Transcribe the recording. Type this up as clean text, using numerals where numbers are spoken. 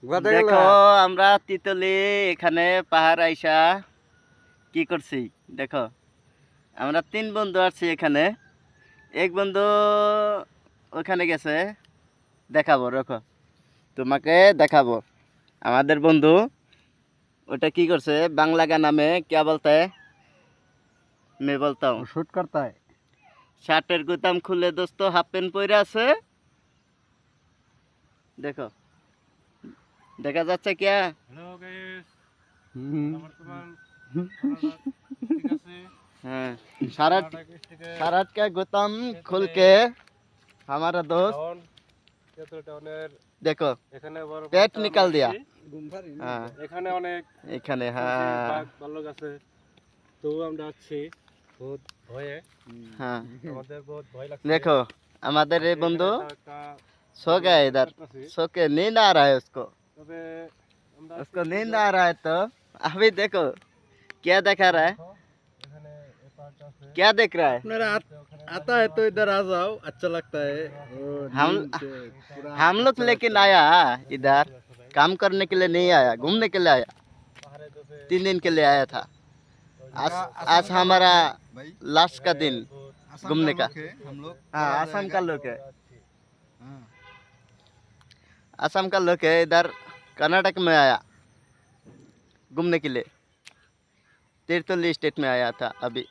দেখো আমরা তিতলি এখানে পাহাড় আইসা কি করছি দেখো। আমরা 3 বন্ধু আছি এখানে। এক বন্ধু ওখানে গেছে, দেখাবো রাখো, তোমাকে দেখাবো। আমাদের বন্ধু ওটা কি করছে, बांग्ला गाना में क्या बोलता है, मैं बोलता हूँ। शूट करता है। শার্টের গুতাম খুলে দোস্ত হাফ প্যান্ট পরে আছে, দেখো দেখা যাচ্ছে क्या। हेलो गाइस, हम्म। बर्तमान ঠিক আছে हाँ शर्ट থেকে शर्ट का गुताम खुल के हमारा दोस्त টাউন তেতুল টাউনের देखो এখানে বড় पेट निकाल दिया। गुम्फारी ना? हाँ এখানে অনেক এখানে বাঘ हाँ ভাল্লুক আছে। তো আমরা আছি বহুত ভয়ে, हाँ আমাদের বহুত ভয় লাগছে। देखो हमारे ये बंधु একটা सो गया इधर, सो के नींद आ रहा है उसको, তবে আমরা उसको नींद आ रहा है। तो अभी देखो क्या दिखा रहा है, এখানে এই পার্কটা আছে। क्या देख रहा है। मेरा आता है तो इधर आ जाओ, अच्छा लगता है। हम लोग लेकिन आया इधर, काम करने के लिए नहीं आया, घूमने के लिए आया। পাহাড়ে তো 3 दिन के लिए आया था। आज हमारा लास्ट का दिन घूमने का। हम लोग हाँ आसाम का लोग है, हाँ। आसाम का लोग है, इधर कर्नाटक में आया घूमने के लिए। तीर्थली स्टेट में आया था अभी।